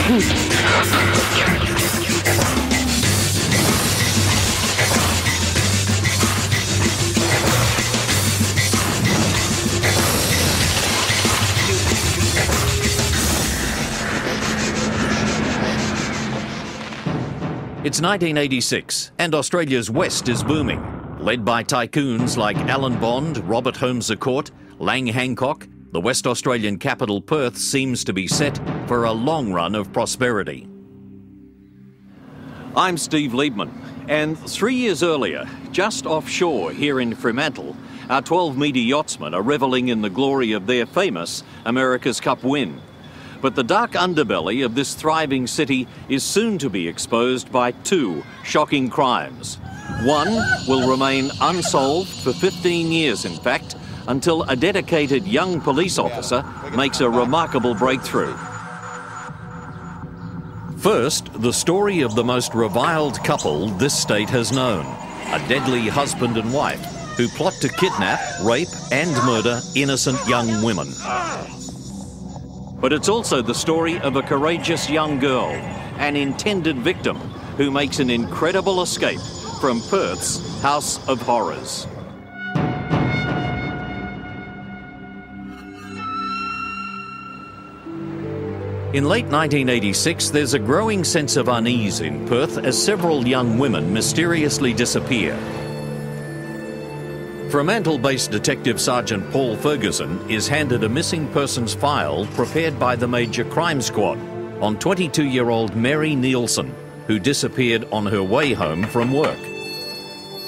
It's 1986 and Australia's West is booming, led by tycoons like Alan Bond, Robert Holmes à Court, Lang Hancock. The West Australian capital Perth seems to be set for a long run of prosperity. I'm Steve Liebman, and 3 years earlier, just offshore here in Fremantle, our 12-metre yachtsmen are revelling in the glory of their famous America's Cup win. But the dark underbelly of this thriving city is soon to be exposed by two shocking crimes. One will remain unsolved for 15 years, in fact, until a dedicated young police officer makes a remarkable breakthrough. First, the story of the most reviled couple this state has known, a deadly husband and wife who plot to kidnap, rape and murder innocent young women. But it's also the story of a courageous young girl, an intended victim, who makes an incredible escape from Perth's House of Horrors. In late 1986, there's a growing sense of unease in Perth as several young women mysteriously disappear. Fremantle-based Detective Sergeant Paul Ferguson is handed a missing persons file prepared by the Major Crime Squad on 22-year-old Mary Nielsen, who disappeared on her way home from work.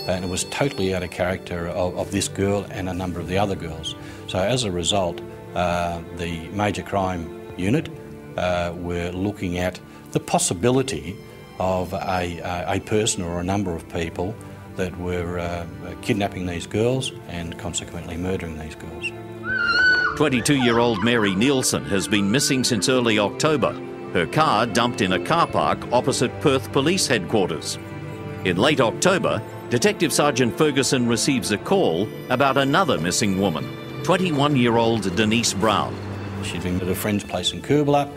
And it was totally out of character of this girl and a number of the other girls. So as a result, the Major Crime Unit were looking at the possibility of a person or a number of people that were kidnapping these girls and consequently murdering these girls. 22-year-old Mary Nielsen has been missing since early October. Her car dumped in a car park opposite Perth Police Headquarters. In late October, Detective Sergeant Ferguson receives a call about another missing woman, 21-year-old Denise Brown. She'd been at a friend's place in Coolbellup.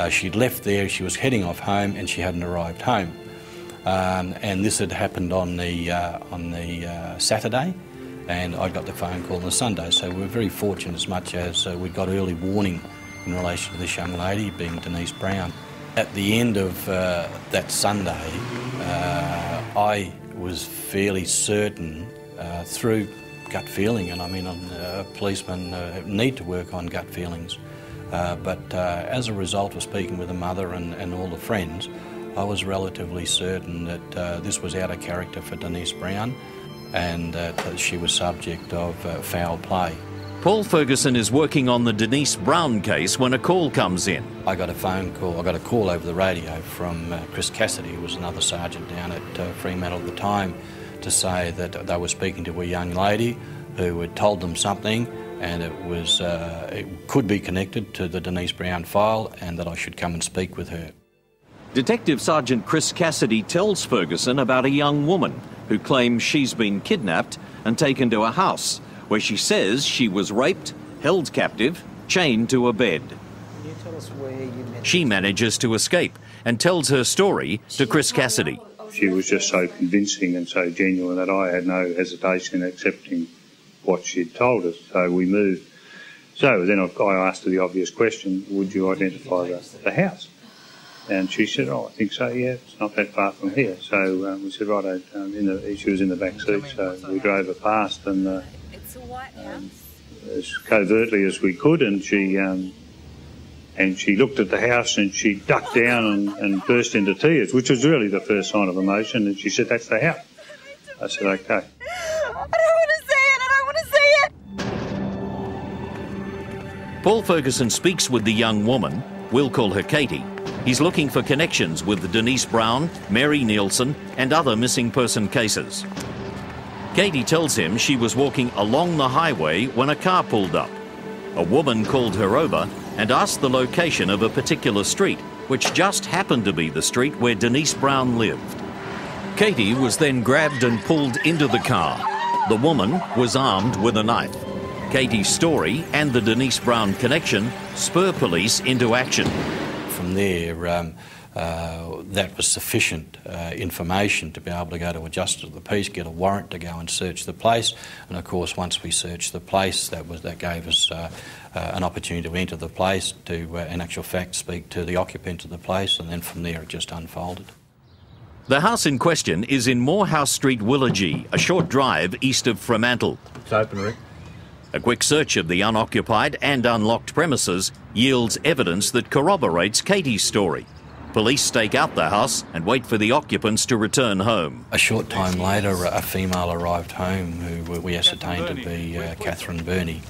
She'd left there, she was heading off home and she hadn't arrived home. And this had happened on the Saturday, and I got the phone call on the Sunday. So we were very fortunate as much as we got early warning in relation to this young lady, being Denise Brown. At the end of that Sunday, I was fairly certain through gut feeling, and I mean, policemen need to work on gut feelings. But as a result of speaking with the mother and all the friends, I was relatively certain that this was out of character for Denise Brown and that she was subject of foul play. Paul Ferguson is working on the Denise Brown case when a call comes in. I got a phone call, I got a call over the radio from Chris Cassidy, who was another sergeant down at Fremantle at the time, to say that they were speaking to a young lady who had told them something, and it could be connected to the Denise Brown file, and that I should come and speak with her. Detective Sergeant Chris Cassidy tells Ferguson about a young woman who claims she's been kidnapped and taken to a house where she says she was raped, held captive, chained to a bed. Can you tell us where you met? She manages to escape and tells her story to Chris Cassidy. She was just so convincing and so genuine that I had no hesitation in accepting what she'd told us, so we moved. So then I asked her the obvious question, would you identify the house? And she said, oh, I think so, yeah, it's not that far from here. So we said, right, she was in the back seat, so we drove her past and it's a white house. As covertly as we could, and she looked at the house and she ducked down and burst into tears, which was really the first sign of emotion, and she said, that's the house. I said, okay. I don't want to see it. Paul Ferguson speaks with the young woman, we'll call her Katie. He's looking for connections with Denise Brown, Mary Nielsen and other missing person cases. Katie tells him she was walking along the highway when a car pulled up. A woman called her over and asked the location of a particular street, which just happened to be the street where Denise Brown lived. Katie was then grabbed and pulled into the car. The woman was armed with a knife. Katie's story and the Denise Brown connection spur police into action. From from there, that was sufficient information to be able to go to a justice of the peace, get a warrant to go and search the place. And of course, once we searched the place, that gave us an opportunity to enter the place, to in actual fact speak to the occupants of the place, and then from there it just unfolded. The house in question is in Morehouse Street, Willagee, a short drive east of Fremantle. It's open, Rick. A quick search of the unoccupied and unlocked premises yields evidence that corroborates Katie's story. Police stake out the house and wait for the occupants to return home. A short time later, a female arrived home who we ascertained to be Catherine Birnie.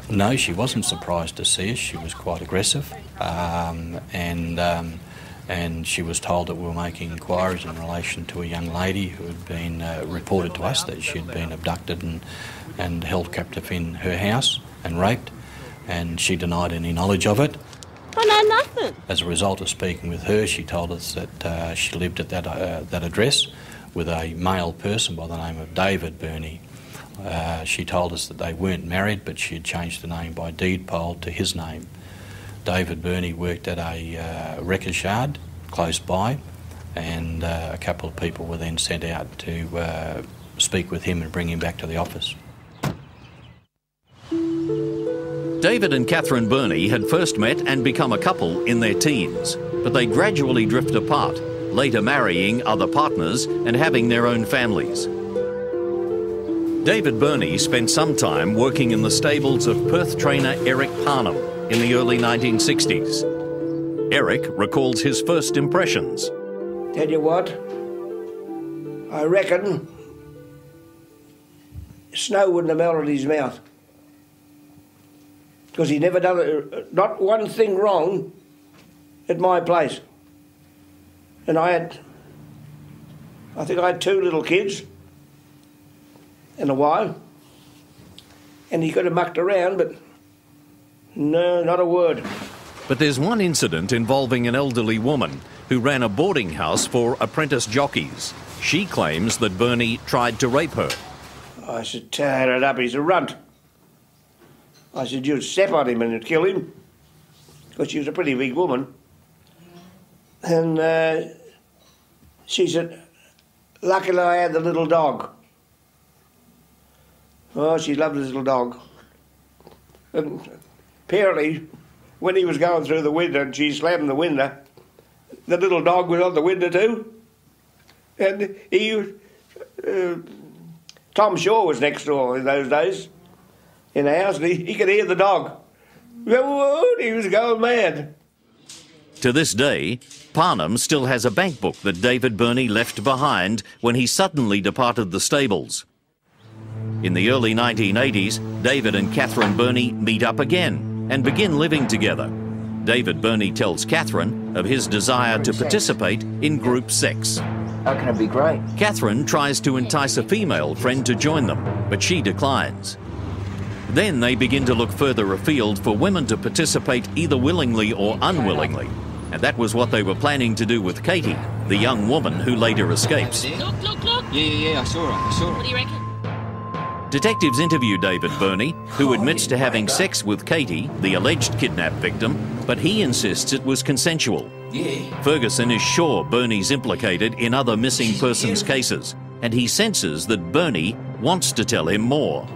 No, she wasn't surprised to see us. She was quite aggressive, and she was told that we were making inquiries in relation to a young lady who had been reported to us that she had been abducted and held captive in her house and raped, and she denied any knowledge of it. I know nothing. As a result of speaking with her, she told us that she lived at that address with a male person by the name of David Birnie. She told us that they weren't married, but she had changed the name by deed poll to his name. David Birnie worked at a wreckers yard close by, and a couple of people were then sent out to speak with him and bring him back to the office. David and Catherine Birnie had first met and become a couple in their teens, but they gradually drift apart, later marrying other partners and having their own families. David Birnie spent some time working in the stables of Perth trainer Eric Parnham in the early 1960s. Eric recalls his first impressions. Tell you what, I reckon snow wouldn't have melted his mouth. Because he never done not one thing wrong at my place. And I think I had 2 little kids and a wife. And he could have mucked around, but no, not a word. But there's one incident involving an elderly woman who ran a boarding house for apprentice jockeys. She claims that Birnie tried to rape her. I said, tear it up, he's a runt. I said, you'd step on him and it'd kill him. Because she was a pretty big woman. And she said, luckily I had the little dog. Oh, she loved his little dog. And apparently, when he was going through the window and she slammed the window, the little dog was on the window too. And Tom Shaw was next door in those days, in the house, and he could hear the dog. He was going mad. To this day, Parnham still has a bank book that David Birnie left behind when he suddenly departed the stables. In the early 1980s, David and Catherine Birnie meet up again and begin living together. David Birnie tells Catherine of his desire to participate in group sex. How can it be great? Catherine tries to entice a female friend to join them, but she declines. Then they begin to look further afield for women to participate either willingly or unwillingly. And that was what they were planning to do with Katie, the young woman who later escapes. Look. Yeah, I saw her. What do you reckon? Detectives interview David Birnie, who admits to having sex with Katie, the alleged kidnap victim, but he insists it was consensual. Yeah. Ferguson is sure Birnie's implicated in other missing persons cases, and he senses that Birnie wants to tell him more.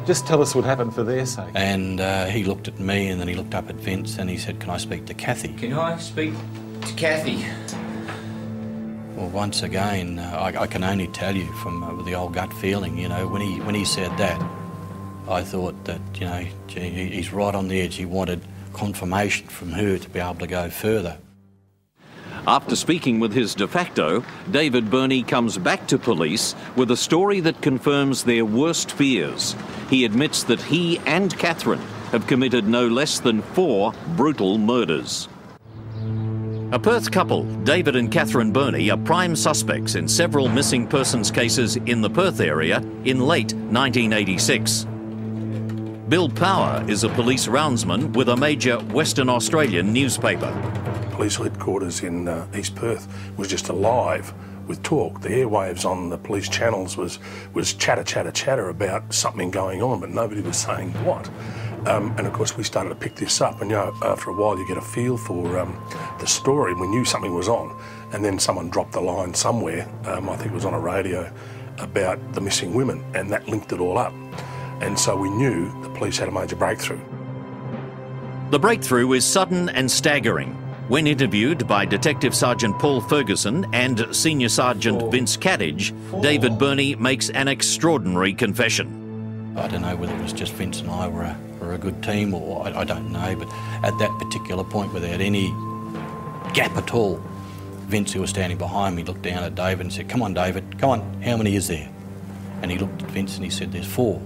Just tell us what happened for their sake. And he looked at me, and then he looked up at Vince, and he said, can I speak to Kathy? Can I speak to Kathy? Well, once again, I can only tell you from the old gut feeling, you know, when he said that, I thought that, you know, gee, he's right on the edge. He wanted confirmation from her to be able to go further. After speaking with his de facto, David Birnie comes back to police with a story that confirms their worst fears. He admits that he and Catherine have committed no less than 4 brutal murders. A Perth couple, David and Catherine Birnie, are prime suspects in several missing persons cases in the Perth area in late 1986. Bill Power is a police roundsman with a major Western Australian newspaper. Police headquarters in East Perth was just alive with talk. The airwaves on the police channels was chatter about something going on, but nobody was saying what. And of course we started to pick this up, and after a while you get a feel for the story. We knew something was on, and then someone dropped the line somewhere, I think it was on a radio, about the missing women, and that linked it all up. And so we knew the police had a major breakthrough. The breakthrough is sudden and staggering. When interviewed by Detective Sergeant Paul Ferguson and Senior Sergeant Vince Caddage, David Birnie makes an extraordinary confession. I don't know whether it was just Vince and I were a good team, or I don't know, but at that particular point, without any gap at all, Vince, who was standing behind me, looked down at David and said, "Come on, David, come on, how many is there?" And he looked at Vince and he said, "There's 4.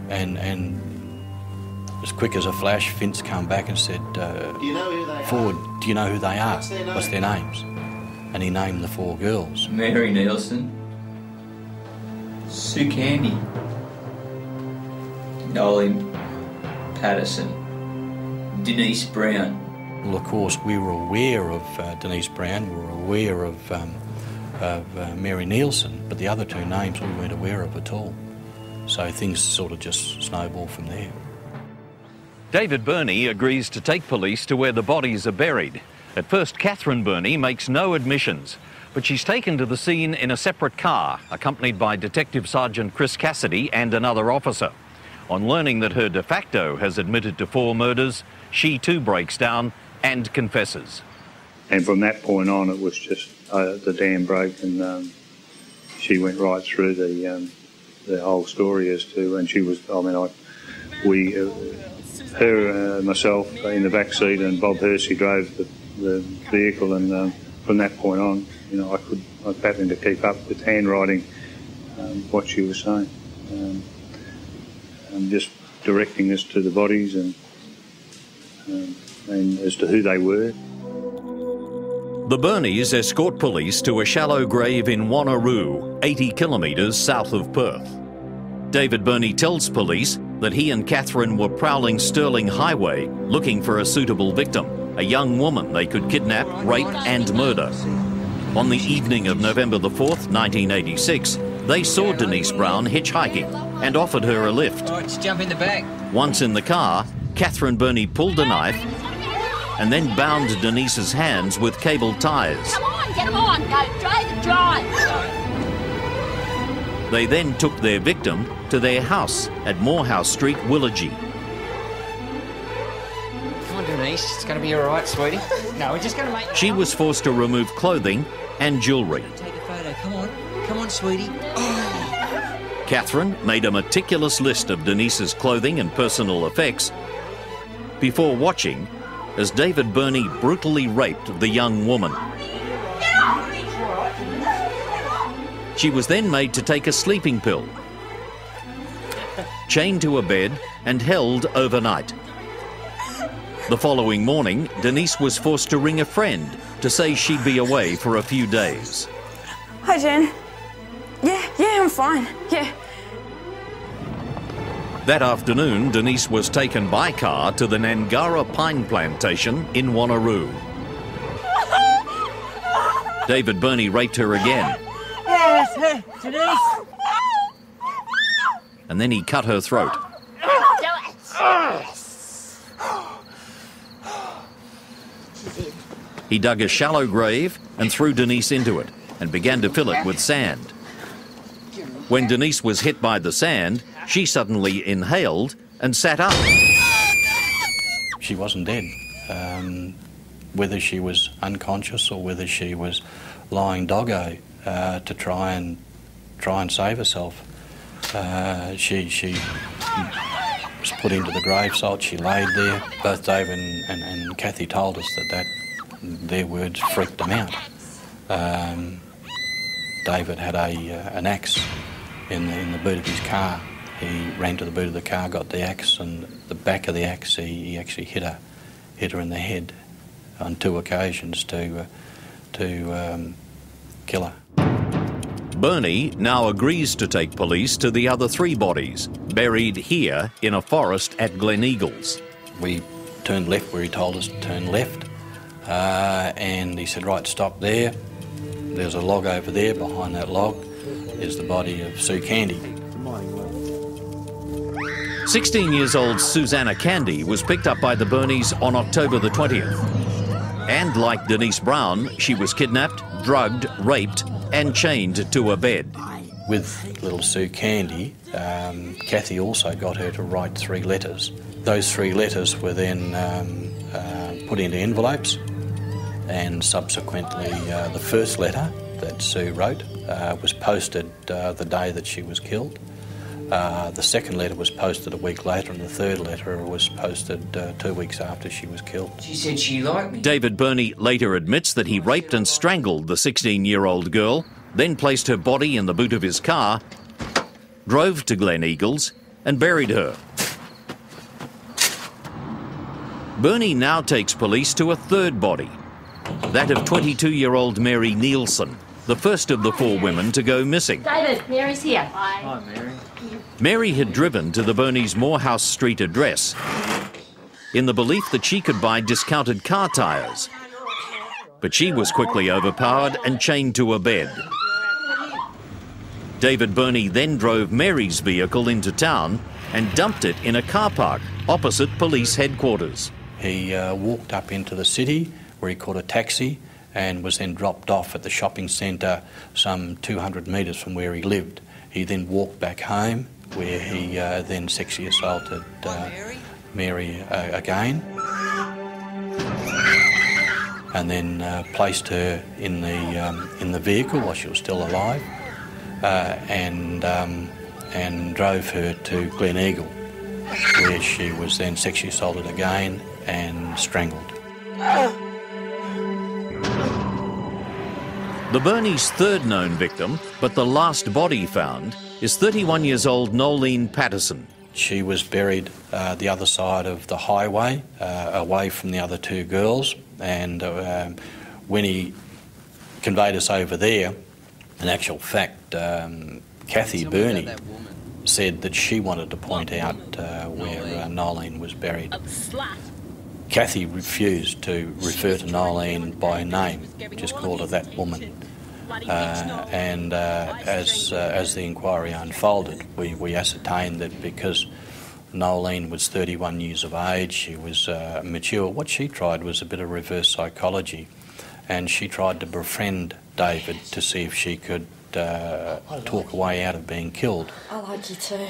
And as quick as a flash, Vince came back and said, Do you know who they "Ford, are? do you know who they are? What's their names?" And he named the 4 girls. Mary Nielsen, Sue Candy, Nolly Patterson, Denise Brown. Well, of course, we were aware of Denise Brown, we were aware of Mary Nielsen, but the other 2 names we weren't aware of at all. So things sort of just snowballed from there. David Birnie agrees to take police to where the bodies are buried. At first, Catherine Birnie makes no admissions, but she's taken to the scene in a separate car, accompanied by Detective Sergeant Chris Cassidy and another officer. On learning that her de facto has admitted to 4 murders, she too breaks down and confesses. And from that point on, it was just the dam broke, and she went right through the whole story as to, and she was, I mean, myself in the back seat, and Bob Hersey drove the vehicle, and from that point on, you know, I was battling to keep up with handwriting what she was saying. Just directing us to the bodies and as to who they were. The Birnies escort police to a shallow grave in Wanneroo, 80 kilometres south of Perth. David Birnie tells police that he and Catherine were prowling Stirling Highway looking for a suitable victim, a young woman they could kidnap, rape and murder. On the evening of November the 4th, 1986, they saw Denise Brown hitchhiking and offered her a lift. All right, just jump in the back. Once in the car, Catherine Birnie pulled a knife and then bound Denise's hands with cable ties. Come on, get 'em on, go, drive. They then took their victim to their house at Morehouse Street, Willagee. Come on, Denise, it's going to be all right, sweetie. No, we're just going to make... She was forced to remove clothing and jewellery. Take a photo, come on, sweetie. Catherine made a meticulous list of Denise's clothing and personal effects before watching as David Birnie brutally raped the young woman. She was then made to take a sleeping pill, chained to a bed and held overnight. The following morning, Denise was forced to ring a friend to say she'd be away for a few days. Hi, Jen. Yeah, I'm fine, yeah. That afternoon, Denise was taken by car to the Nangara Pine Plantation in Wanneroo. David Birnie raped her again. Yes, hey, Denise. And then he cut her throat. He dug a shallow grave and threw Denise into it and began to fill it with sand. When Denise was hit by the sand, she suddenly inhaled and sat up. She wasn't dead. Whether she was unconscious or whether she was lying doggo to try and save herself, she was put into the grave site. She laid there. Both David and Kathy told us that their words freaked them out. David had an axe in the boot of his car. He ran to the boot of the car, got the axe, and the back of the axe he actually hit her in the head on 2 occasions to kill her. Birnie now agrees to take police to the other 3 bodies, buried here in a forest at Glen Eagles. We turned left where he told us to turn left, and he said, right, stop there. There's a log over there. Behind that log is the body of Sue Candy. 16 years old Susanna Candy was picked up by the Birnies on October the 20th. And like Denise Brown, she was kidnapped, drugged, raped and chained to a bed. With little Sue Candy, Kathy also got her to write 3 letters. Those 3 letters were then put into envelopes, and subsequently the first letter that Sue wrote was posted the day that she was killed. The second letter was posted a week later, and the third letter was posted 2 weeks after she was killed. She said she liked me. David Birnie later admits that he raped and strangled the 16-year-old girl, then placed her body in the boot of his car, drove to Glen Eagles and buried her. Birnie now takes police to a third body, that of 22-year-old Mary Nielsen, the first of the 4 women to go missing. David, Mary's here. Hi, Mary. Mary had driven to the Birnies' Morehouse Street address in the belief that she could buy discounted car tyres. But she was quickly overpowered and chained to a bed. David Birnie then drove Mary's vehicle into town and dumped it in a car park opposite police headquarters. He walked up into the city where he caught a taxi and was then dropped off at the shopping centre some 200 metres from where he lived. He then walked back home where he then sexually assaulted Mary again, and then placed her in the vehicle while she was still alive, and drove her to Glen Eagle, where she was then sexually assaulted again and strangled. The Birnies' third known victim, but the last body found, is 31 years old Nolene Patterson. She was buried the other side of the highway, away from the other 2 girls, and when he conveyed us over there, in actual fact, Kathy Birnie said that she wanted to point out where Nolene was buried. Kathy refused to refer to Nolene by name, just called her that woman. And as the inquiry unfolded, we ascertained that because Nolene was 31 years of age, she was mature, what she tried was a bit of reverse psychology, and she tried to befriend David to see if she could talk a way out of being killed. I like you too.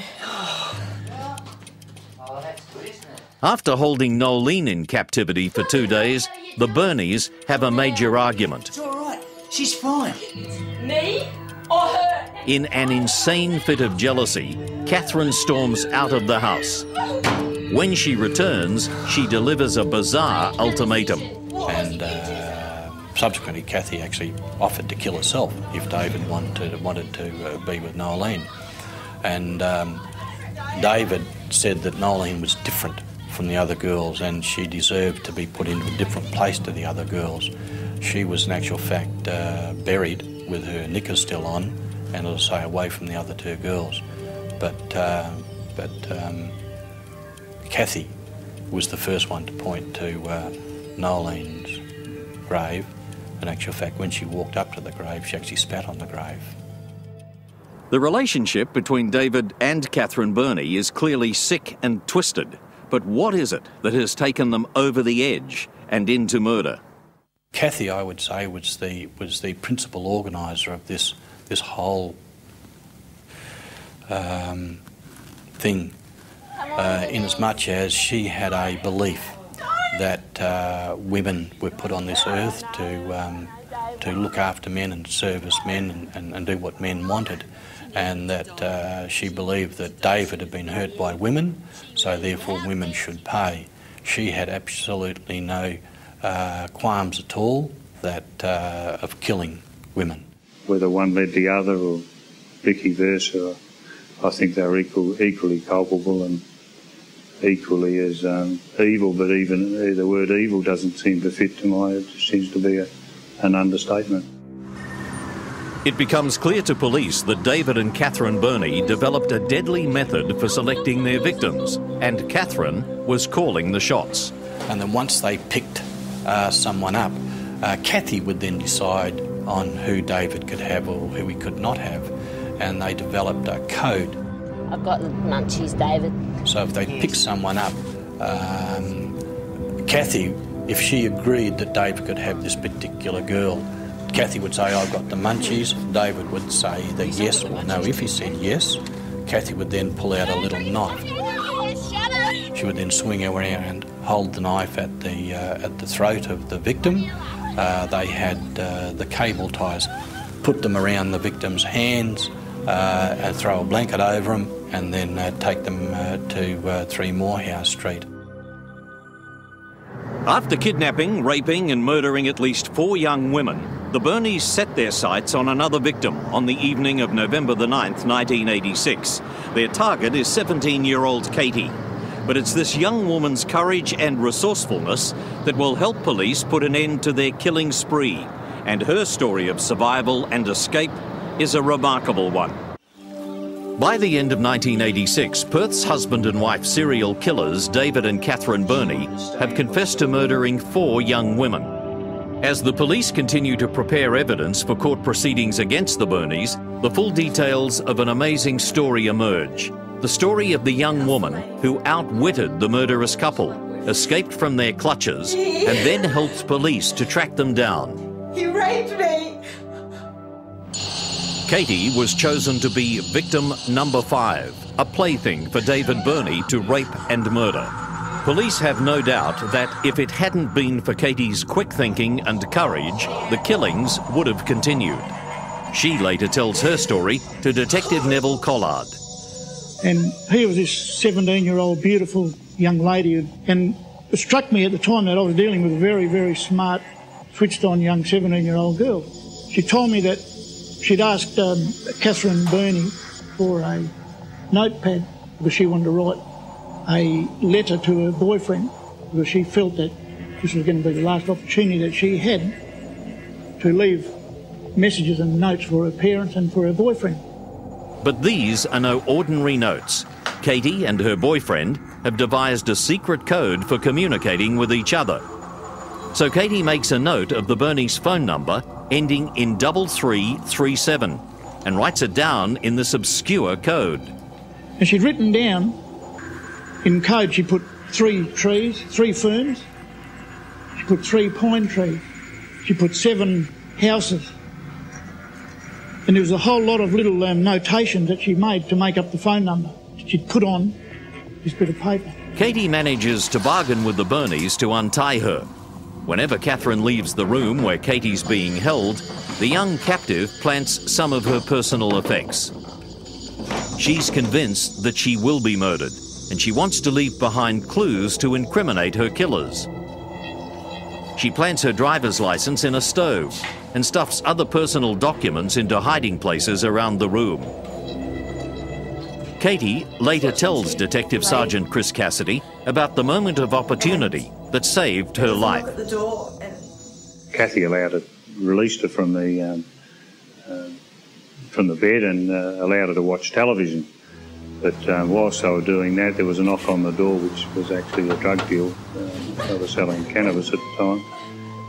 Oh, that's good, isn't it? After holding Nolene in captivity for 2 days, the Birnies have a major argument. It's all right. She's fine. Me or her? In an insane fit of jealousy, Catherine storms out of the house. When she returns, she delivers a bizarre ultimatum. And subsequently, Kathy actually offered to kill herself if David wanted to be with Nolene. And David said that Nolene was different from the other girls and she deserved to be put into a different place to the other girls. She was in actual fact buried with her knickers still on and, as I say, away from the other 2 girls. But Kathy was the first one to point to Nolene's grave. In actual fact, when she walked up to the grave, she actually spat on the grave. The relationship between David and Catherine Birnie is clearly sick and twisted. But what is it that has taken them over the edge and into murder? Kathy, I would say, was the principal organiser of this whole thing, in as much as she had a belief that women were put on this earth to look after men and service men and do what men wanted, and that she believed that David had been hurt by women, so therefore women should pay. She had absolutely no qualms at all of killing women. Whether one led the other or vice versa, I think they're equally culpable and equally as evil, but even the word evil doesn't seem to fit to my, it seems to be an understatement. It becomes clear to police that David and Catherine Birnie developed a deadly method for selecting their victims, and Catherine was calling the shots. And then once they picked someone up, Kathy would then decide on who David could have or who he could not have, and they developed a code. I've got the munchies, David. So if they pick someone up, Kathy, if she agreed that David could have this particular girl, Kathy would say, I've got the munchies. David would say the yes or no. If he said yes, Kathy would then pull out a little knife. She would then swing around and hold the knife at the throat of the victim. They had the cable ties, put them around the victim's hands, and throw a blanket over them, and then take them to 3 Morehouse Street. After kidnapping, raping and murdering at least 4 young women, the Birnies set their sights on another victim on the evening of November the 9th, 1986. Their target is 17-year-old Katie. But it's this young woman's courage and resourcefulness that will help police put an end to their killing spree. And her story of survival and escape is a remarkable one. By the end of 1986, Perth's husband and wife serial killers David and Catherine Birnie have confessed to murdering 4 young women. As the police continue to prepare evidence for court proceedings against the Birnies, the full details of an amazing story emerge. The story of the young woman who outwitted the murderous couple, escaped from their clutches, and then helped police to track them down. He raped me! Katie was chosen to be victim number 5, a plaything for David Birnie to rape and murder. Police have no doubt that if it hadn't been for Katie's quick thinking and courage, the killings would have continued. She later tells her story to Detective Neville Collard. And here was this 17-year-old beautiful young lady, and it struck me at the time that I was dealing with a very, very smart, switched-on young 17-year-old girl. She told me that she'd asked Catherine Birnie for a notepad because she wanted to write a letter to her boyfriend because she felt that this was going to be the last opportunity that she had to leave messages and notes for her parents and for her boyfriend. But these are no ordinary notes. Katie and her boyfriend have devised a secret code for communicating with each other. So Katie makes a note of the Birnies' phone number ending in 3337 and writes it down in this obscure code. And she'd written down, in code she put 3 trees, 3 ferns, she put 3 pine trees, she put 7 houses. And there was a whole lot of little notations that she made to make up the phone number. She'd put on this bit of paper. Katie manages to bargain with the Birnies to untie her. Whenever Catherine leaves the room where Katie's being held, the young captive plants some of her personal effects. She's convinced that she will be murdered, and she wants to leave behind clues to incriminate her killers. She plants her driver's license in a stove and stuffs other personal documents into hiding places around the room. Katie later tells Detective Sergeant Chris Cassidy about the moment of opportunity that saved her life. Kathy released her from the bed and allowed her to watch television. But whilst they were doing that, there was a knock on the door, which was actually a drug deal. They were selling cannabis at the time.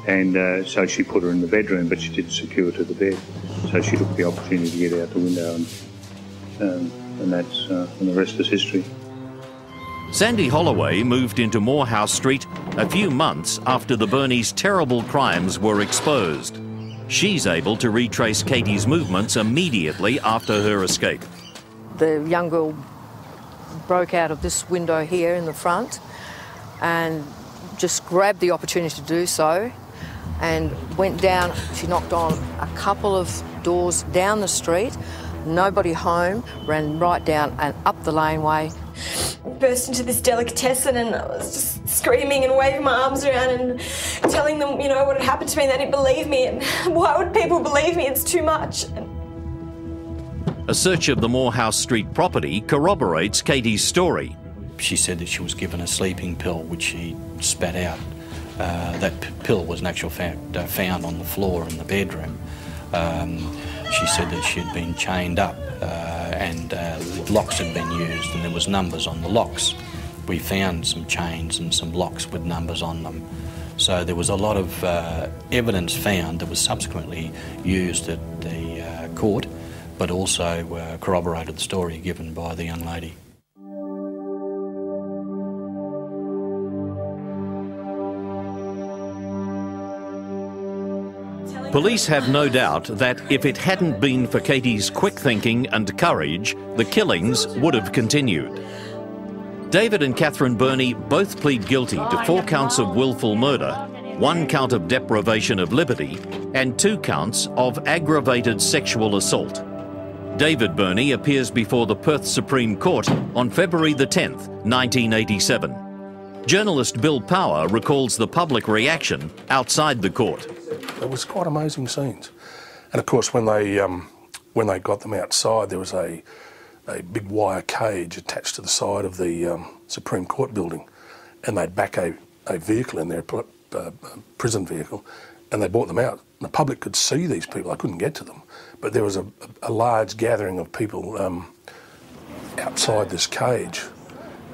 And so she put her in the bedroom, but she didn't secure her to the bed. So she took the opportunity to get out the window, and the rest is history. Sandy Holloway moved into Morehouse Street a few months after the Birnies' terrible crimes were exposed. She's able to retrace Katie's movements immediately after her escape. The young girl broke out of this window here in the front and just grabbed the opportunity to do so and went down. She knocked on a couple of doors down the street, nobody home, ran right down and up the laneway. Burst into this delicatessen and I was just screaming and waving my arms around and telling them, you know, what had happened to me, and they didn't believe me. And why would people believe me? It's too much. A search of the Morehouse Street property corroborates Katie's story. She said that she was given a sleeping pill, which she spat out. That pill was in actual fact found on the floor in the bedroom. She said that she had been chained up and locks had been used, and there was numbers on the locks. We found some chains and some locks with numbers on them. So there was a lot of evidence found that was subsequently used at the court but also corroborated the story given by the young lady. Police have no doubt that if it hadn't been for Katie's quick thinking and courage, the killings would have continued. David and Catherine Birnie both plead guilty to 4 counts of willful murder, 1 count of deprivation of liberty, and 2 counts of aggravated sexual assault. David Birnie appears before the Perth Supreme Court on February the 10th, 1987. Journalist Bill Power recalls the public reaction outside the court. It was quite amazing scenes. And of course when they got them outside, there was a big wire cage attached to the side of the Supreme Court building, and they'd back a vehicle in there, a prison vehicle, and they brought them out. And the public could see these people. I couldn't get to them, but there was a large gathering of people outside this cage,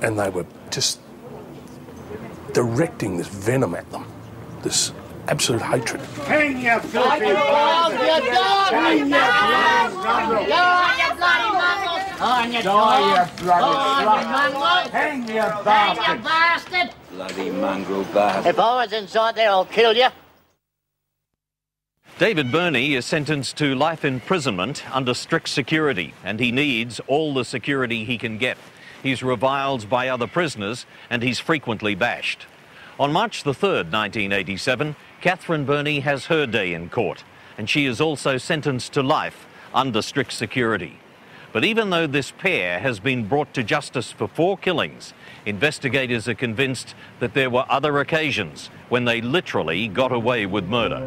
and they were just directing this venom at them, this absolute hatred. Hang your filthy bastard! Hang your bloody mongrel! On your bloody Hang your bastard! Bloody mongrel bastard. If I was inside there, I'll kill you. David Birnie is sentenced to life imprisonment under strict security, and he needs all the security he can get. He's reviled by other prisoners, and he's frequently bashed. On March the 3rd, 1987, Catherine Birnie has her day in court, and she is also sentenced to life under strict security. But even though this pair has been brought to justice for 4 killings, investigators are convinced that there were other occasions when they literally got away with murder.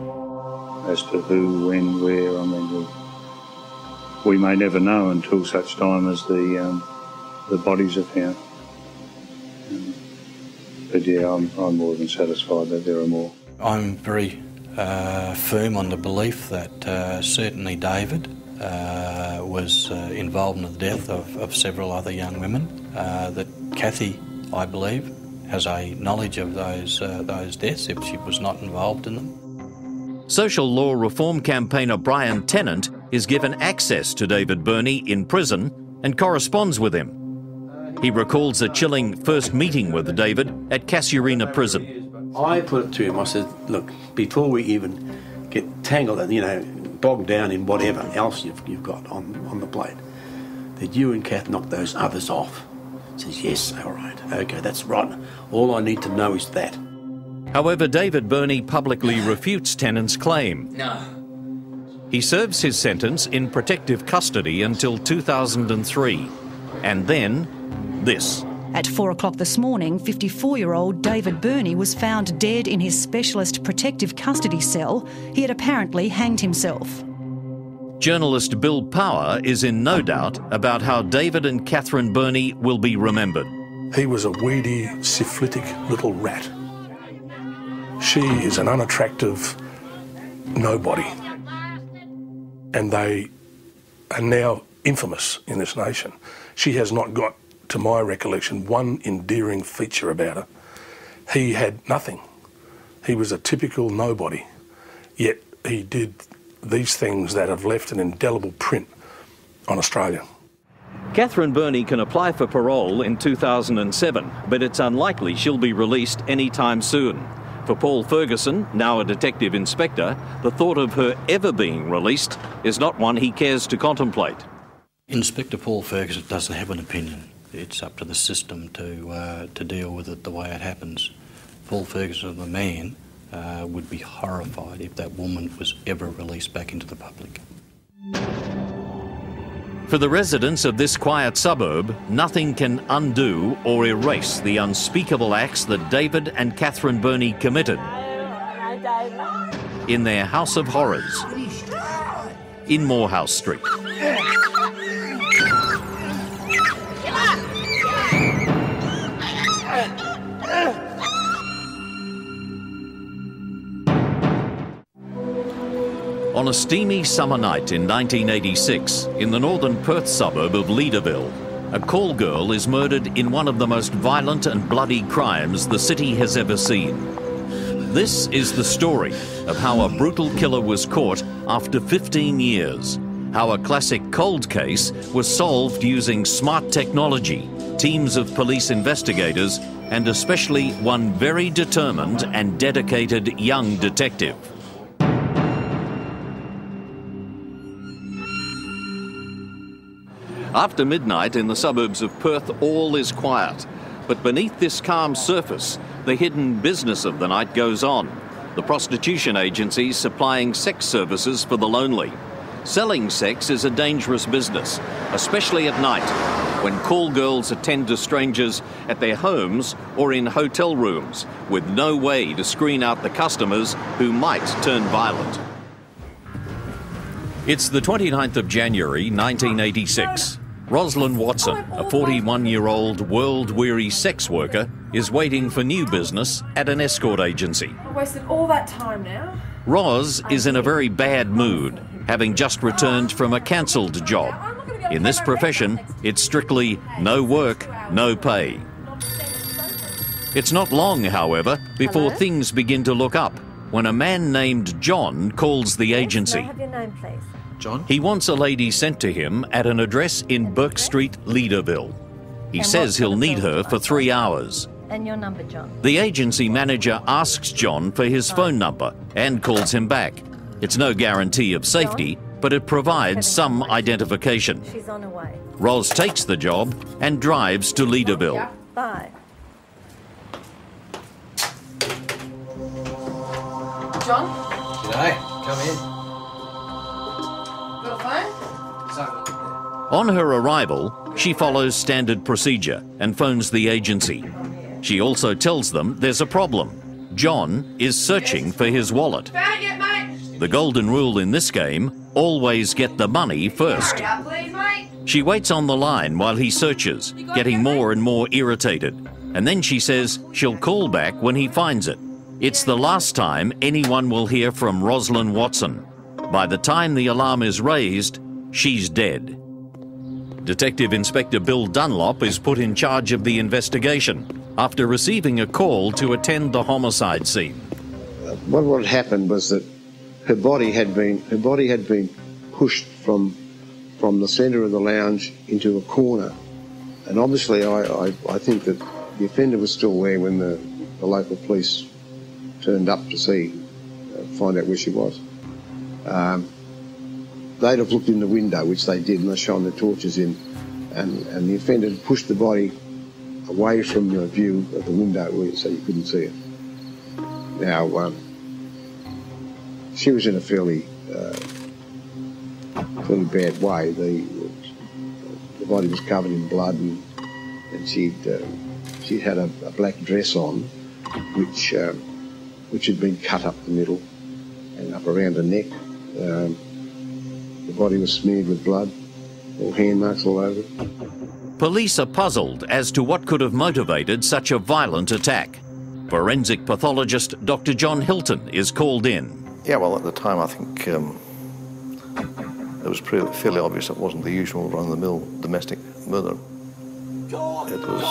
As to who, when, where, I mean, we may never know until such time as the bodies are found. But yeah, I'm more than satisfied that there are more. I'm very firm on the belief that certainly David was involved in the death of several other young women. That Cathy, I believe, has a knowledge of those deaths if she was not involved in them. Social law reform campaigner Brian Tennant is given access to David Birnie in prison and corresponds with him. He recalls a chilling first meeting with David at Casuarina prison. I put it to him, I said, look, before we even get tangled and, bogged down in whatever else you've got on the plate, that you and Kath knock those others off. He says, yes, all right, okay, that's right. All I need to know is that. However, David Birnie publicly refutes Tennant's claim. No. He serves his sentence in protective custody until 2003. And then, this. At 4 o'clock this morning, 54-year-old David Birnie was found dead in his specialist protective custody cell. He had apparently hanged himself. Journalist Bill Power is in no doubt about how David and Catherine Birnie will be remembered. He was a weedy, syphilitic little rat. She is an unattractive nobody. And they are now infamous in this nation. She has not got, to my recollection, one endearing feature about her. He had nothing. He was a typical nobody, yet he did these things that have left an indelible print on Australia. Catherine Birnie can apply for parole in 2007, but it's unlikely she'll be released anytime soon. For Paul Ferguson, now a detective inspector, the thought of her ever being released is not one he cares to contemplate. Inspector Paul Ferguson doesn't have an opinion. It's up to the system to deal with it the way it happens. Paul Ferguson, the man, would be horrified if that woman was ever released back into the public. For the residents of this quiet suburb, nothing can undo or erase the unspeakable acts that David and Catherine Birnie committed in their house of horrors in Morehouse Street. On a steamy summer night in 1986, in the northern Perth suburb of Leederville, a call girl is murdered in one of the most violent and bloody crimes the city has ever seen. This is the story of how a brutal killer was caught after 15 years how a classic cold case was solved using smart technology, teams of police investigators, and especially one very determined and dedicated young detective. After midnight in the suburbs of Perth, all is quiet. But beneath this calm surface, the hidden business of the night goes on. The prostitution agencies supplying sex services for the lonely. Selling sex is a dangerous business, especially at night, when call girls attend to strangers at their homes or in hotel rooms, with no way to screen out the customers who might turn violent. It's the 29th of January, 1986. Rosalind Watson, a 41-year-old world-weary sex worker, is waiting for new business at an escort agency. I wasted all that time now. Ros is in a very bad mood, having just returned from a cancelled job. In this profession, it's strictly no work, no pay. It's not long, however, before things begin to look up, when a man named John calls the agency. May I have your name, please? John? He wants a lady sent to him at an address in Burke Street, Leaderville. He says he'll need her for 3 hours. And your number, John? The agency manager asks John for his phone number and calls him back. It's no guarantee of safety, but it provides some identification. She's on her way. Ros takes the job and drives to Leaderville. Bye. John? G'day, come in. Got a phone? On her arrival, she follows standard procedure and phones the agency. She also tells them there's a problem. John is searching for his wallet. Found it yet, mate? The golden rule in this game, always get the money first. Hurry up, please, mate. She waits on the line while he searches, getting more and more irritated. And then she says she'll call back when he finds it. It's the last time anyone will hear from Rosalind Watson. By the time the alarm is raised, she's dead. Detective Inspector Bill Dunlop is put in charge of the investigation after receiving a call to attend the homicide scene. What had happened was that her body had been pushed from the centre of the lounge into a corner, and obviously I think that the offender was still there when the local police turned up to find out where she was. They'd have looked in the window, which they did, and they shone the torches in, and the offender had pushed the body away from the view of the window so you couldn't see it. Now, she was in a fairly bad way. The body was covered in blood, and she'd had a black dress on, which had been cut up the middle and up around her neck. The body was smeared with blood, all hand marks all over it. Police are puzzled as to what could have motivated such a violent attack. Forensic pathologist Dr. John Hilton is called in. Yeah, well, at the time I think it was fairly obvious it wasn't the usual run-of-the-mill domestic murder. It was,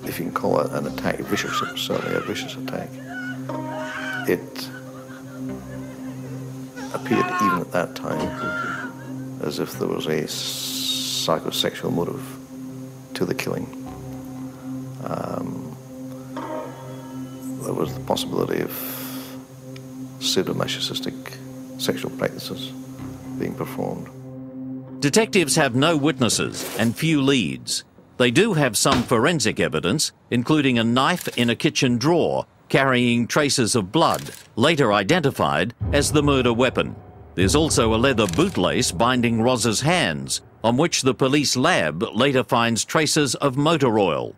if you can call it an attack, vicious. It was certainly a vicious attack. It appeared even at that time as if there was a psychosexual motive to the killing. There was the possibility of sadomasochistic sexual practices being performed. Detectives have no witnesses and few leads. They do have some forensic evidence, including a knife in a kitchen drawer carrying traces of blood, later identified as the murder weapon. There's also a leather bootlace binding Ros's hands, on which the police lab later finds traces of motor oil.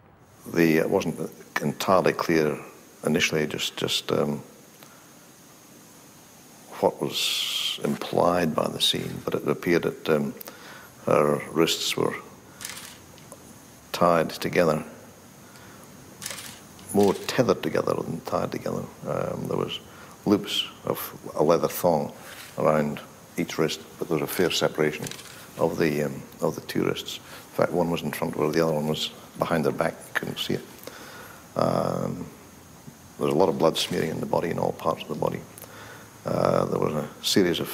It wasn't entirely clear initially just what was implied by the scene, but it appeared that her wrists were tied together, more tethered together than tied together. There was loops of a leather thong around each wrist, but there was a fair separation of the two wrists. In fact, one was in front of her, the other one was behind her back. You couldn't see it. There was a lot of blood smearing in the body, in all parts of the body. There was a series of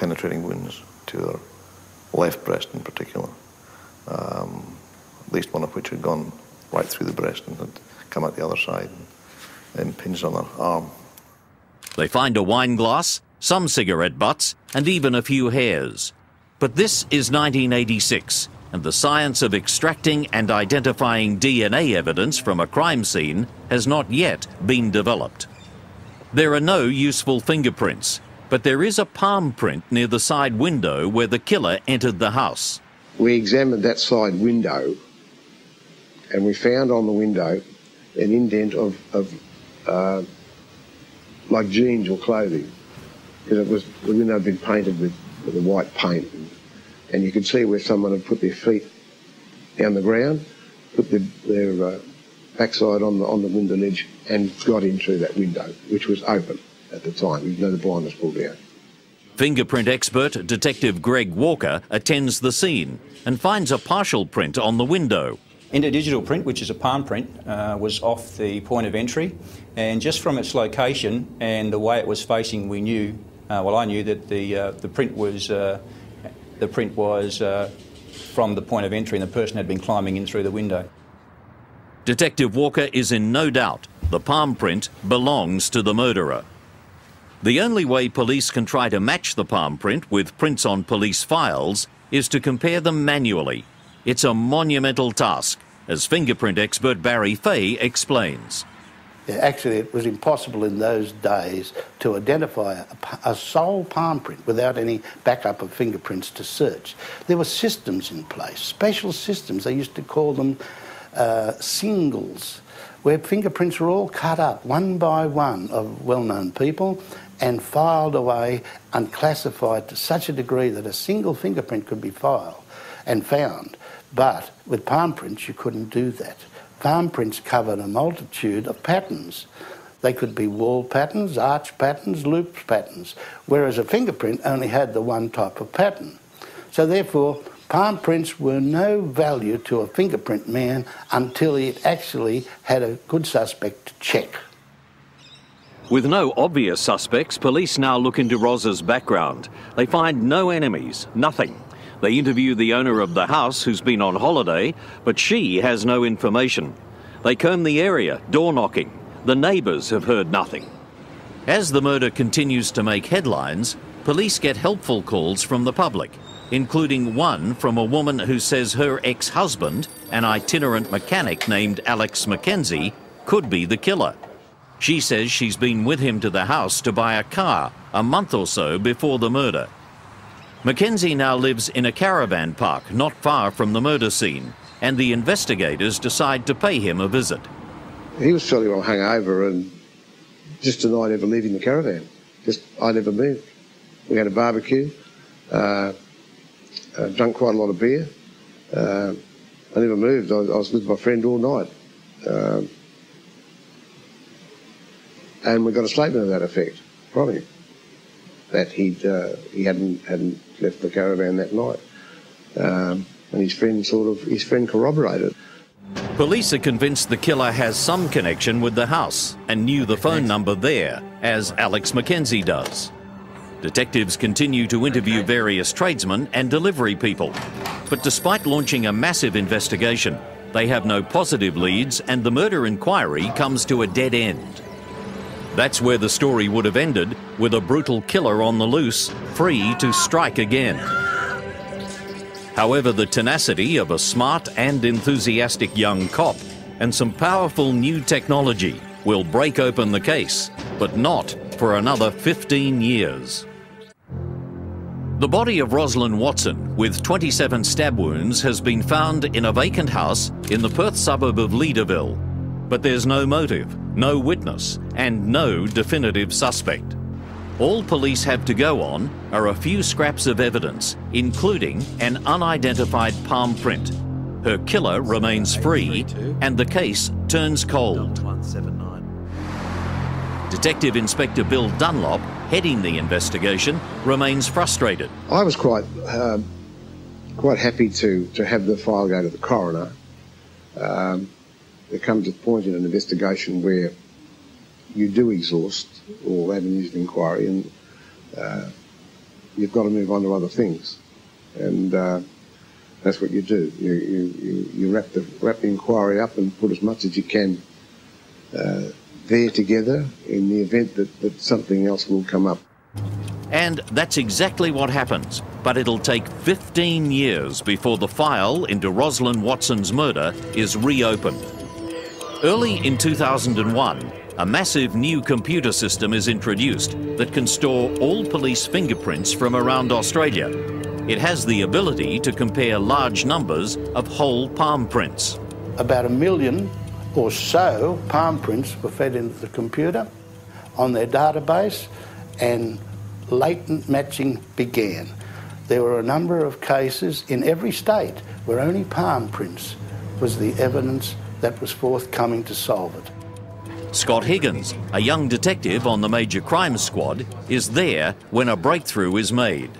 penetrating wounds to her left breast in particular, at least one of which had gone right through the breast and had come out the other side and impinged on her arm. They find a wine glass, some cigarette butts, and even a few hairs. But this is 1986, and the science of extracting and identifying DNA evidence from a crime scene has not yet been developed. There are no useful fingerprints, but there is a palm print near the side window where the killer entered the house. We examined that side window and we found on the window an indent of like jeans or clothing, because the window had been painted with a white paint, and you could see where someone had put their feet down the ground, put their backside on the window ledge and got in through that window, which was open at the time, even though the blind was pulled down. Fingerprint expert Detective Greg Walker attends the scene and finds a partial print on the window. Interdigital print, which is a palm print, was off the point of entry, and just from its location and the way it was facing, we knew, I knew that the print was from the point of entry, and the person had been climbing in through the window. Detective Walker is in no doubt the palm print belongs to the murderer. The only way police can try to match the palm print with prints on police files is to compare them manually. It's a monumental task, as fingerprint expert Barry Fay explains. Yeah, actually, it was impossible in those days to identify a sole palm print without any backup of fingerprints to search. There were systems in place, special systems. They used to call them singles, where fingerprints were all cut up one by one of well-known people and filed away, unclassified to such a degree that a single fingerprint could be filed and found. But with palm prints, you couldn't do that. Palm prints covered a multitude of patterns. They could be wall patterns, arch patterns, loop patterns, whereas a fingerprint only had the one type of pattern. So therefore, palm prints were no value to a fingerprint man until it actually had a good suspect to check. With no obvious suspects, police now look into Roz's background. They find no enemies, nothing. They interview the owner of the house, who's been on holiday, but she has no information. They comb the area, door knocking. The neighbours have heard nothing. As the murder continues to make headlines, police get helpful calls from the public, including one from a woman who says her ex-husband, an itinerant mechanic named Alex Mackenzie, could be the killer. She says she's been with him to the house to buy a car a month or so before the murder. Mackenzie now lives in a caravan park not far from the murder scene, and the investigators decide to pay him a visit. He was fairly well hungover and just denied ever leaving the caravan. I never moved. We had a barbecue, drank quite a lot of beer. I never moved. I was with my friend all night. And we got a statement of that effect from him, that he hadn't left the caravan that night, and his friend corroborated. Police are convinced the killer has some connection with the house and knew the phone number there, as Alex Mackenzie does. Detectives continue to interview various tradesmen and delivery people, but despite launching a massive investigation, they have no positive leads, and the murder inquiry comes to a dead end. That's where the story would have ended, with a brutal killer on the loose, free to strike again. However, the tenacity of a smart and enthusiastic young cop and some powerful new technology will break open the case, but not for another 15 years. The body of Rosalind Watson, with 27 stab wounds, has been found in a vacant house in the Perth suburb of Leederville. But there's no motive, no witness, and no definitive suspect. All police have to go on are a few scraps of evidence, including an unidentified palm print. Her killer remains free, and the case turns cold. Detective Inspector Bill Dunlop, heading the investigation, remains frustrated. I was quite happy to have the file go to the coroner. There comes a point in an investigation where you do exhaust all avenues of inquiry, and you've got to move on to other things. And that's what you do. You wrap the inquiry up and put as much as you can there together in the event that something else will come up. And that's exactly what happens. But it'll take 15 years before the file into Rosalind Watson's murder is reopened. Early in 2001, a massive new computer system is introduced that can store all police fingerprints from around Australia. It has the ability to compare large numbers of whole palm prints. About 1 million or so palm prints were fed into the computer on their database, and latent matching began. There were a number of cases in every state where only palm prints was the evidence that was forthcoming to solve it. Scott Higgins, a young detective on the Major Crime Squad, is there when a breakthrough is made.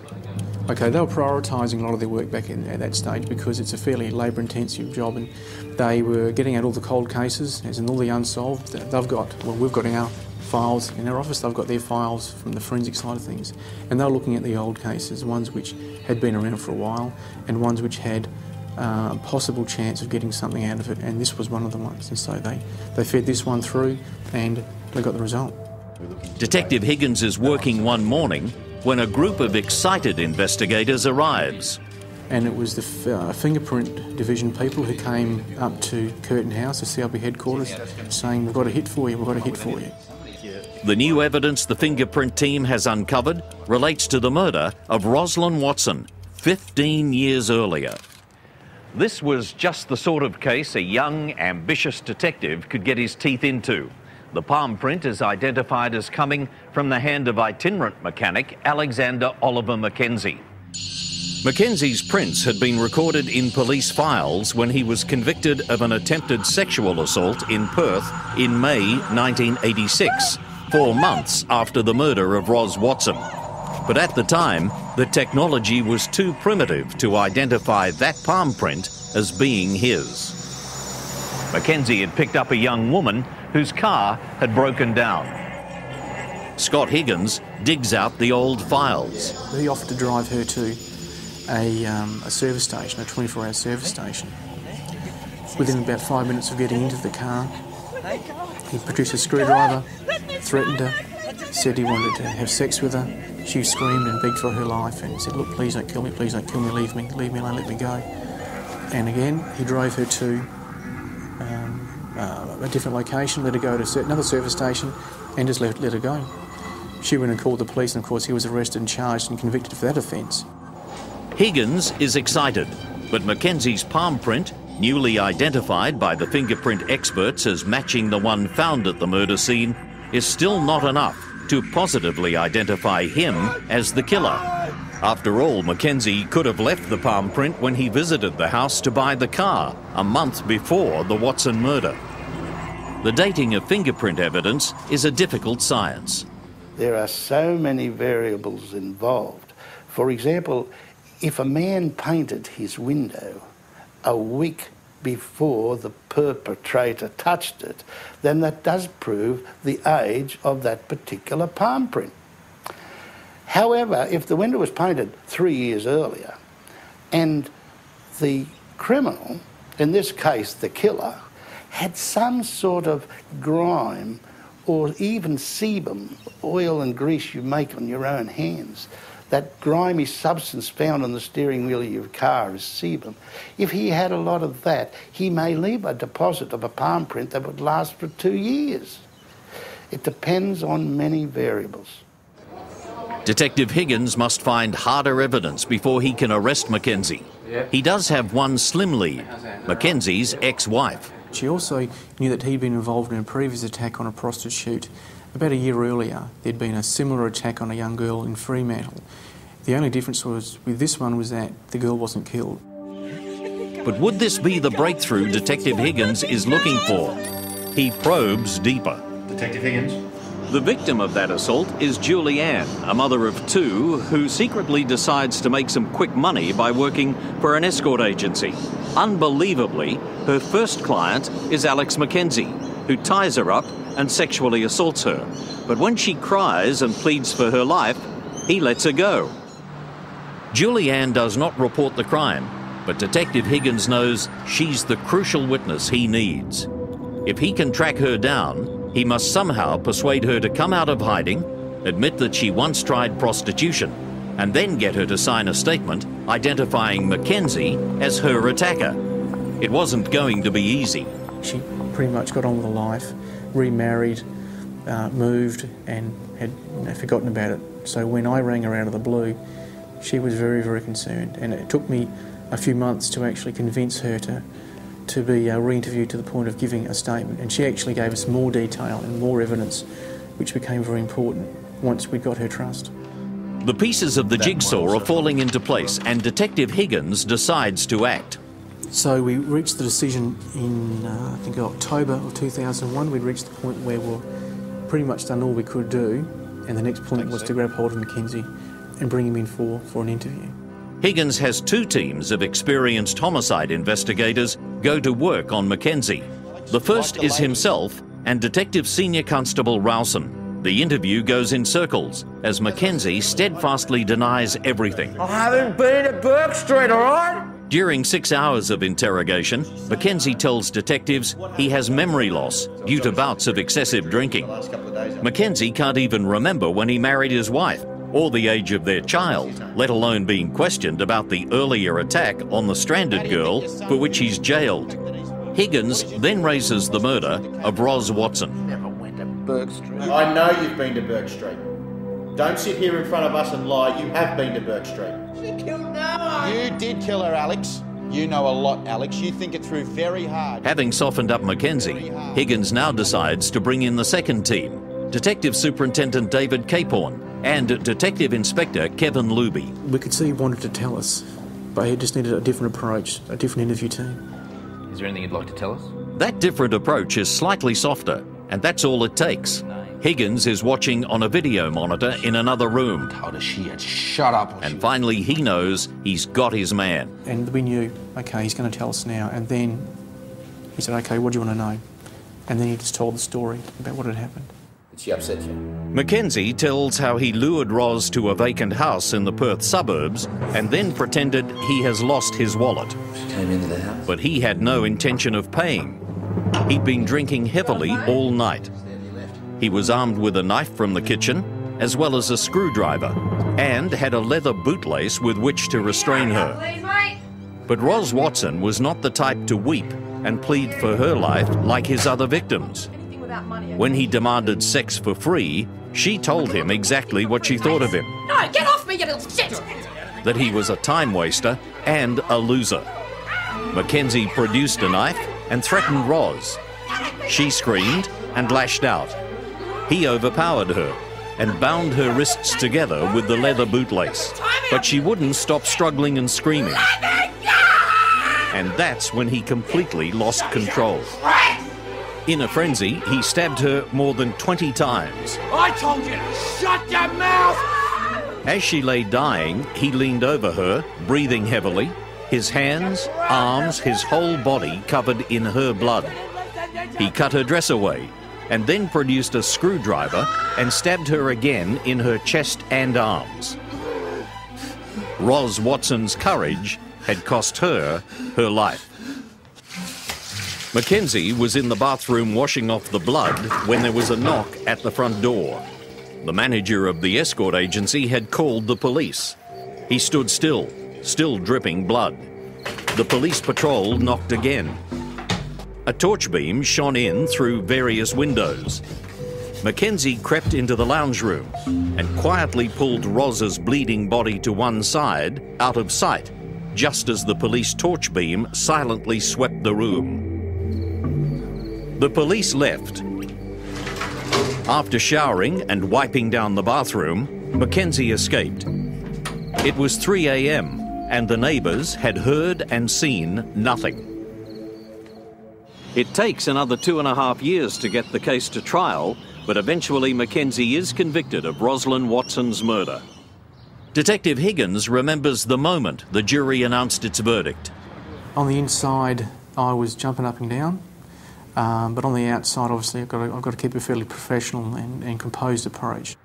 Okay, they were prioritising a lot of their work back at that stage because it's a fairly labour-intensive job, and they were getting out all the cold cases, as in all the unsolved. We've got our files in our office, they've got their files from the forensic side of things, and they were looking at the old cases, ones which had been around for a while and ones which had a possible chance of getting something out of it, and this was one of the ones. And so they fed this one through and they got the result. Detective Higgins is working one morning when a group of excited investigators arrives. And it was the fingerprint division people who came up to Curtin House, the CLB headquarters, saying, "We've got a hit for you, we've got a hit for you." The new evidence the fingerprint team has uncovered relates to the murder of Rosalind Watson 15 years earlier. This was just the sort of case a young, ambitious detective could get his teeth into. The palm print is identified as coming from the hand of itinerant mechanic Alexander Oliver Mackenzie. Mackenzie's prints had been recorded in police files when he was convicted of an attempted sexual assault in Perth in May 1986, 4 months after the murder of Ros Watson. But at the time, the technology was too primitive to identify that palm print as being his. Mackenzie had picked up a young woman whose car had broken down. Scott Higgins digs out the old files. He offered to drive her to a service station, a 24-hour service station. Within about 5 minutes of getting into the car, he produced a screwdriver, threatened her, said he wanted to have sex with her. She screamed and begged for her life and said, "Look, please don't kill me, leave me alone, let me go." And again, he drove her to a different location, let her go to another service station and just let her go. She went and called the police, and of course he was arrested and charged and convicted for that offence. Higgins is excited, but Mackenzie's palm print, newly identified by the fingerprint experts as matching the one found at the murder scene, is still not enough to positively identify him as the killer. After all, Mackenzie could have left the palm print when he visited the house to buy the car, a month before the Watson murder. The dating of fingerprint evidence is a difficult science. There are so many variables involved. For example, if a man painted his window a week before the perpetrator touched it, then that does prove the age of that particular palm print. However, if the window was painted 3 years earlier and the criminal, in this case the killer, had some sort of grime or even sebum, oil and grease you make on your own hands, that grimy substance found on the steering wheel of your car is sebum. If he had a lot of that, he may leave a deposit of a palm print that would last for 2 years. It depends on many variables. Detective Higgins must find harder evidence before he can arrest Mackenzie. He does have one slim lead, Mackenzie's ex-wife. She also knew that he'd been involved in a previous attack on a prostitute. About a year earlier, there'd been a similar attack on a young girl in Fremantle. The only difference was with this one was that the girl wasn't killed. But would this be the breakthrough Detective Higgins is looking for? He probes deeper. Detective Higgins? The victim of that assault is Julianne, a mother of two who secretly decides to make some quick money by working for an escort agency. Unbelievably, her first client is Alex Mackenzie, who ties her up and sexually assaults her. But when she cries and pleads for her life, he lets her go. Julianne does not report the crime, but Detective Higgins knows she's the crucial witness he needs. If he can track her down, he must somehow persuade her to come out of hiding, admit that she once tried prostitution, and then get her to sign a statement identifying Mackenzie as her attacker. It wasn't going to be easy. She pretty much got on with her life, remarried, moved, and had forgotten about it. So when I rang her out of the blue, she was very, very concerned, and it took me a few months to actually convince her to be re-interviewed to the point of giving a statement. And she actually gave us more detail and more evidence, which became very important once we got her trust. The pieces of the jigsaw are falling into place, and Detective Higgins decides to act. So we reached the decision in, I think, October of 2001. We'd reached the point where we've pretty much done all we could do, and the next point was to grab hold of Mackenzie and bring him in for an interview. Higgins has 2 teams of experienced homicide investigators go to work on Mackenzie. The first is himself and Detective Senior Constable Rowson. The interview goes in circles as Mackenzie steadfastly denies everything. I haven't been to Burke Street, all right? During 6 hours of interrogation, Mackenzie tells detectives he has memory loss due to bouts of excessive drinking. Mackenzie can't even remember when he married his wife or the age of their child, let alone being questioned about the earlier attack on the stranded girl for which he's jailed. Higgins then raises the murder of Ros Watson. Never went to Burke Street. I know you've been to Burke Street. Don't sit here in front of us and lie. You have been to Burke Street. She killed no one. You did kill her, Alex. You know a lot, Alex. You think it through very hard. Having softened up Mackenzie, Higgins now decides to bring in the second team, Detective Superintendent David Caporn and Detective Inspector Kevin Luby. We could see he wanted to tell us, but he just needed a different approach, a different interview team. Is there anything you'd like to tell us? That different approach is slightly softer, and that's all it takes. Higgins is watching on a video monitor in another room. Told her she had shut up. And finally he knows he's got his man. And we knew, okay, he's going to tell us now. And then he said, okay, what do you want to know? And then he just told the story about what had happened. Did she upset you? Mackenzie tells how he lured Ros to a vacant house in the Perth suburbs and then pretended he has lost his wallet. She came into the house. But he had no intention of paying. He'd been drinking heavily all night. He was armed with a knife from the kitchen, as well as a screwdriver, and had a leather bootlace with which to restrain her. But Ros Watson was not the type to weep and plead for her life like his other victims. When he demanded sex for free, she told him exactly what she thought of him. No, get off me, you little shit! That he was a time waster and a loser. Mackenzie produced a knife and threatened Ros. She screamed and lashed out. He overpowered her and bound her wrists together with the leather bootlace. But she wouldn't stop struggling and screaming. And that's when he completely lost control. In a frenzy, he stabbed her more than 20 times. I told you to shut your mouth! As she lay dying, he leaned over her, breathing heavily, his hands, arms, his whole body covered in her blood. He cut her dress away, and then produced a screwdriver and stabbed her again in her chest and arms. Ros Watson's courage had cost her her life. Mackenzie was in the bathroom washing off the blood when there was a knock at the front door. The manager of the escort agency had called the police. He stood still dripping blood. The police patrol knocked again. A torch beam shone in through various windows. Mackenzie crept into the lounge room and quietly pulled Ros's bleeding body to one side, out of sight, just as the police torch beam silently swept the room. The police left. After showering and wiping down the bathroom, Mackenzie escaped. It was 3 a.m. and the neighbours had heard and seen nothing. It takes another 2.5 years to get the case to trial, but eventually Mackenzie is convicted of Roslyn Watson's murder. Detective Higgins remembers the moment the jury announced its verdict. On the inside, I was jumping up and down, but on the outside, obviously, I've got to keep a fairly professional and composed approach.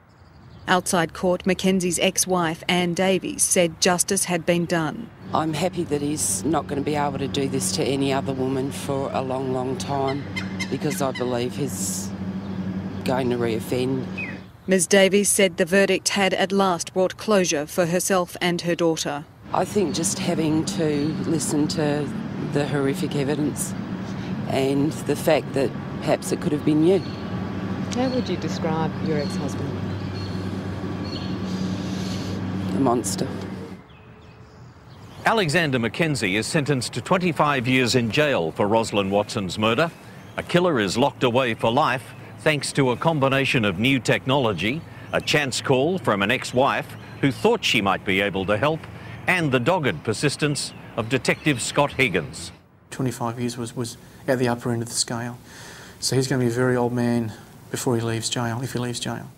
Outside court, Mackenzie's ex-wife, Anne Davies, said justice had been done. I'm happy that he's not going to be able to do this to any other woman for a long, long time, because I believe he's going to reoffend. Ms Davies said the verdict had at last brought closure for herself and her daughter. I think just having to listen to the horrific evidence and the fact that perhaps it could have been you. How would you describe your ex-husband? A monster. Alexander Mackenzie is sentenced to 25 years in jail for Rosalind Watson's murder. A killer is locked away for life thanks to a combination of new technology, a chance call from an ex-wife who thought she might be able to help, and the dogged persistence of Detective Scott Higgins. 25 years was at the upper end of the scale. So he's going to be a very old man before he leaves jail, if he leaves jail.